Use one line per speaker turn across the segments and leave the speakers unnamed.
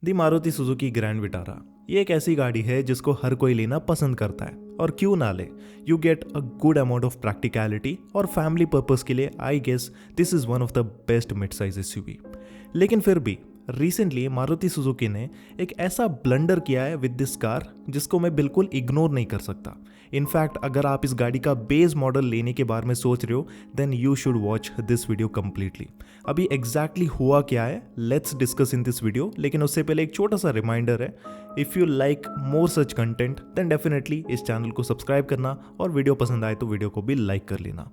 दी Maruti Suzuki grand Vitara. ये एक ऐसी गाड़ी है जिसको हर कोई लेना पसंद करता है, और क्यों ना ले। You get a good amount of practicality और फैमिली पर्पस के लिए I guess this is one of the best mid size SUV. लेकिन फिर भी रिसेंटली मारुति सुजुकी ने एक ऐसा ब्लंडर किया है विद दिस कार जिसको मैं बिल्कुल इग्नोर नहीं कर सकता। इनफैक्ट अगर आप इस गाड़ी का बेस मॉडल लेने के बारे में सोच रहे हो then you should watch this video completely. अभी एग्जैक्टली हुआ क्या है let's discuss in this video, लेकिन उससे पहले एक छोटा सा रिमाइंडर है, if you like more such content then definitely इस चैनल को सब्सक्राइब करना और वीडियो पसंद आए तो वीडियो को भी लाइक कर लेना।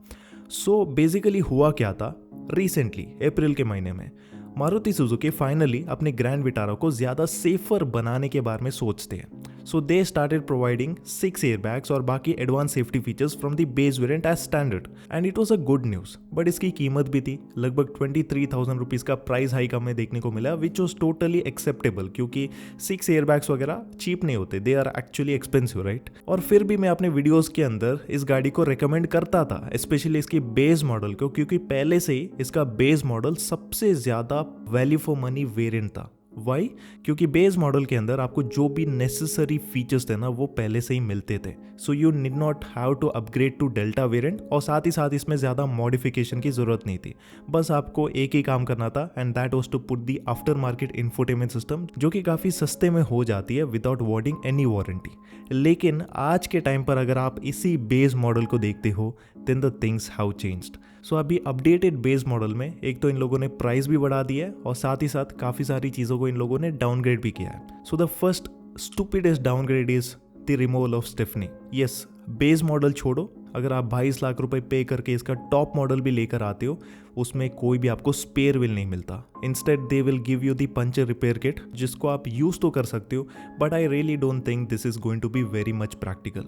सो बेसिकली हुआ क्या था, रिसेंटली अप्रैल के महीने में मारुति सुजुकी फाइनली अपने ग्रैंड विटारा को ज़्यादा सेफर बनाने के बारे में सोचते हैं। So they started providing 6 airbags और बाकी advance safety features from the base variant as standard, and it was a good news. But इसकी कीमत भी थी लगभग 23,000 रुपीज़ का प्राइस हाइक हमें देखने को मिला, विच वॉज टोटली एक्सेप्टेबल क्योंकि 6 एयरबैग्स वगैरह चीप नहीं होते, they are actually expensive right. और फिर भी मैं अपने वीडियोज़ के अंदर इस गाड़ी को रिकमेंड करता था, स्पेशली इसकी बेस मॉडल को, क्योंकि पहले से ही इसका बेस मॉडल सबसे ज़्यादा वैल्यू फॉर मनी वेरिएंट था। वाई? क्योंकि बेस मॉडल के अंदर आपको जो भी नेसेसरी फीचर्स थे ना वो पहले से ही मिलते थे। So you need not have to upgrade to Delta variant, और साथ ही साथ इसमें ज़्यादा मॉडिफिकेशन की ज़रूरत नहीं थी। बस आपको एक ही काम करना था and that was to put the after market infotainment system, जो कि काफ़ी सस्ते में हो जाती है विदाउट वॉर्डिंग एनी वारंटी। लेकिन आज के टाइम पर अगर आप इसी बेस मॉडल को देखते हो then the things have changed. So अभी अपडेटेड बेस मॉडल में एक तो इन लोगों ने प्राइस भी बढ़ा दिया है और साथ ही साथ काफ़ी सारी चीज़ों को इन लोगों ने डाउनग्रेड भी किया है। So the first stupidest downgrade is the removal of stepney. Yes, base model छोड़ो, अगर आप 22 लाख रुपए पे करके इसका टॉप मॉडल भी लेकर आते हो उसमें कोई भी आपको स्पेयर व्हील नहीं मिलता। Instead they will give you the puncture repair kit, जिसको आप यूज़ तो कर सकते हो but I really don't think this is going to be very much practical.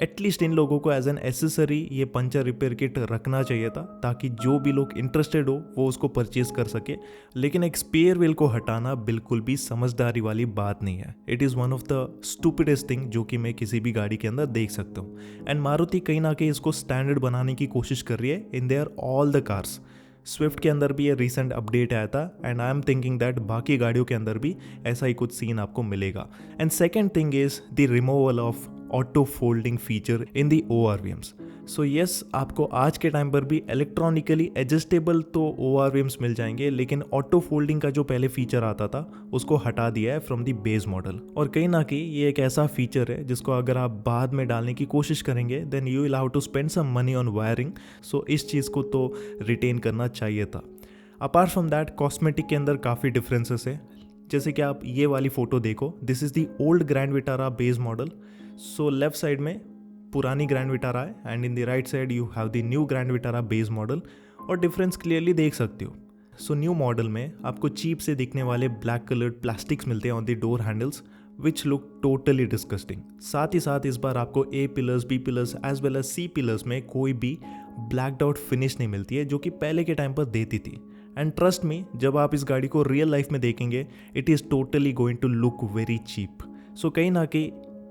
At least इन लोगों को एज एन एसेसरी ये पंचर रिपेयर किट रखना चाहिए था ताकि जो भी लोग इंटरेस्टेड हो वो उसको परचेज कर सके। लेकिन एक स्पेयर व्हील को हटाना बिल्कुल भी समझदारी वाली बात नहीं है। It is one of the stupidest thing जो कि मैं किसी भी गाड़ी के अंदर देख सकता हूँ। एंड मारुति कहीं ना कहीं इसको स्टैंडर्ड बनाने की कोशिश कर रही है in their all the cars. Swift के अंदर भी ये रिसेंट अपडेट आया था and I am thinking that बाकी गाड़ियों के अंदर भी ऐसा ही कुछ सीन आपको मिलेगा। And second thing is the removal of auto folding feature in the ORVMs। So yes, आपको आज के टाइम पर भी इलेक्ट्रॉनिकली एडजस्टेबल तो ORVMs मिल जाएंगे, लेकिन ऑटो फोल्डिंग का जो पहले फीचर आता था उसको हटा दिया है फ्रॉम दी बेस मॉडल। और कहीं ना कहीं ये एक ऐसा फीचर है जिसको अगर आप बाद में डालने की कोशिश करेंगे then you will have to spend some money on wiring. So इस चीज़ को तो रिटेन करना चाहिए था। अपार्ट फ्रॉम दैट कॉस्मेटिक के अंदर काफ़ी डिफरेंसेस है, जैसे कि आप ये वाली फ़ोटो देखो, this is the old grand Vitara base model. So left side में पुरानी ग्रैंड विटारा है and in the right side you have the new grand Vitara base model, और डिफरेंस क्लियरली देख सकते हो। सो न्यू मॉडल में आपको cheap से दिखने वाले ब्लैक कलर्ड प्लास्टिक्स मिलते हैं on the door handles which look totally disgusting. साथ ही साथ इस बार आपको A pillars, B pillars as well as C pillars में कोई भी ब्लैक आउट फिनिश नहीं मिलती है जो कि पहले के टाइम पर देती थी। एंड ट्रस्ट मी, जब आप इस गाड़ी को रियल लाइफ में देखेंगे it is totally going to look very cheap. So कहीं ना कहीं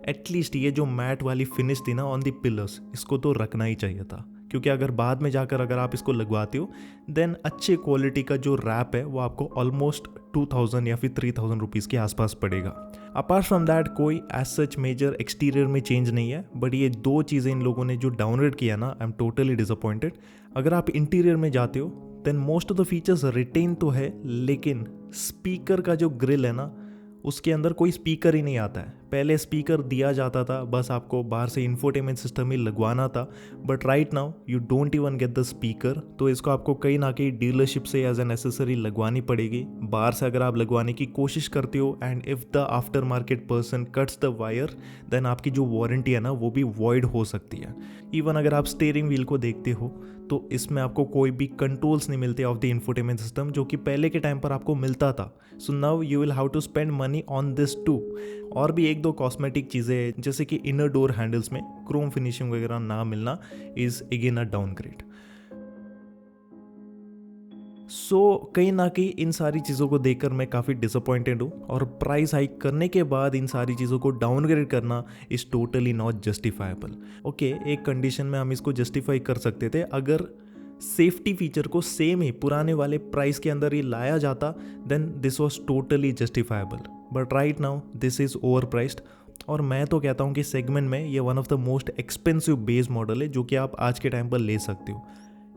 एटलीस्ट ये जो मैट वाली फिनिश थी ना ऑन दी पिलर्स, इसको तो रखना ही चाहिए था, क्योंकि अगर बाद में जाकर अगर आप इसको लगवाते हो देन अच्छे क्वालिटी का जो रैप है वो आपको ऑलमोस्ट 2000 या फिर 3000 रुपीज़ के आसपास पड़ेगा। अपार्ट फ्रॉम दैट कोई एज सच मेजर एक्सटीरियर में चेंज नहीं है, बट ये दो चीज़ें इन लोगों ने जो डाउनग्रेड किया ना, आई एम टोटली डिसअपॉइंटेड। अगर आप इंटीरियर में जाते हो then most of the features retain तो है, लेकिन स्पीकर का जो ग्रिल है ना उसके अंदर कोई स्पीकर ही नहीं आता है। पहले स्पीकर दिया जाता था, बस आपको बाहर से इंफोटेनमेंट सिस्टम ही लगवाना था, but right now you don't even get the speaker. तो इसको आपको कहीं ना कहीं डीलरशिप से एज एन नेसेसरी लगवानी पड़ेगी। बाहर से अगर आप लगवाने की कोशिश करते हो and if the after market person cuts the wire then आपकी जो वारंटी है ना वो भी वॉइड हो सकती है। इवन अगर आप स्टीयरिंग व्हील को देखते हो तो इसमें आपको कोई भी कंट्रोल्स नहीं मिलते ऑफ द इंफोटेनमेंट सिस्टम, जो कि पहले के टाइम पर आपको मिलता था। So now you will have to spend money on this too. और भी एक दो कॉस्मेटिक चीज़ें हैं, जैसे कि इनर डोर हैंडल्स में क्रोम फिनिशिंग वगैरह ना मिलना is again a downgrade. So कहीं ना कहीं इन सारी चीज़ों को देखकर मैं काफ़ी डिसअपॉइंटेड हूँ, और प्राइस हाइक करने के बाद इन सारी चीज़ों को डाउनग्रेड करना is totally not justifiable. Okay, एक कंडीशन में हम इसको जस्टिफाई कर सकते थे, अगर सेफ्टी फीचर को सेम ही पुराने वाले प्राइस के अंदर ही लाया जाता, then this was totally justifiable. But right now this is overpriced, और मैं तो कहता हूँ कि सेगमेंट में ये one of the most expensive base model है जो कि आप आज के टाइम पर ले सकते हो।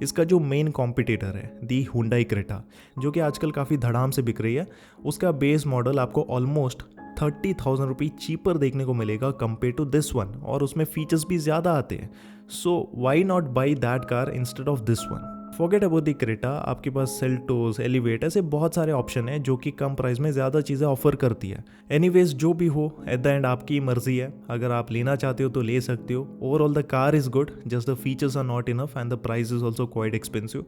इसका जो मेन कॉम्पिटिटर है दी हुंडई क्रेटा, जो कि आजकल काफ़ी धड़ाम से बिक रही है, उसका बेस मॉडल आपको ऑलमोस्ट 30,000 रुपये चीपर देखने को मिलेगा कंपेयर टू दिस वन, और उसमें फीचर्स भी ज़्यादा आते हैं। So why not buy that car instead of this one. Forget about the Creta, आपके पास सेल्टोस, एलिवेट, ऐसे बहुत सारे ऑप्शन हैं जो कि कम प्राइस में ज़्यादा चीज़ें ऑफर करती है। एनीवेज जो भी हो, एट द एंड आपकी मर्जी है, अगर आप लेना चाहते हो तो ले सकते हो। Overall the car is good, just the features are not enough and the price is also quite expensive.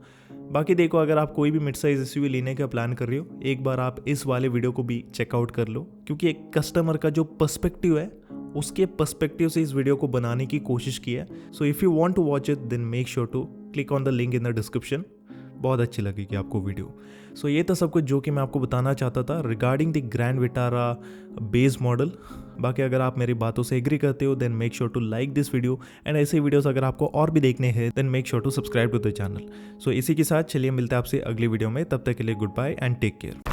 बाकी देखो, अगर आप कोई भी मिड साइज एसयूवी लेने का प्लान कर रहे हो, एक बार आप इस वाले वीडियो को भी चेकआउट कर लो, क्योंकि एक कस्टमर का जो पर्सपेक्टिव है उसके पर्सपेक्टिव से इस वीडियो को बनाने की कोशिश की है। So if you want to watch it then make sure to click on the link in the description. बहुत अच्छी लगेगी आपको वीडियो। सो ये था सब कुछ जो कि मैं आपको बताना चाहता था regarding the Grand Vitara base model. बाकी अगर आप मेरी बातों से एग्री करते हो then make sure to like this video, and ऐसे वीडियोस अगर आपको और भी देखने हैं then make sure to subscribe to the channel. So इसी के साथ चलिए मिलते हैं आपसे अगली वीडियो में, तब तक के लिए good bye and take care.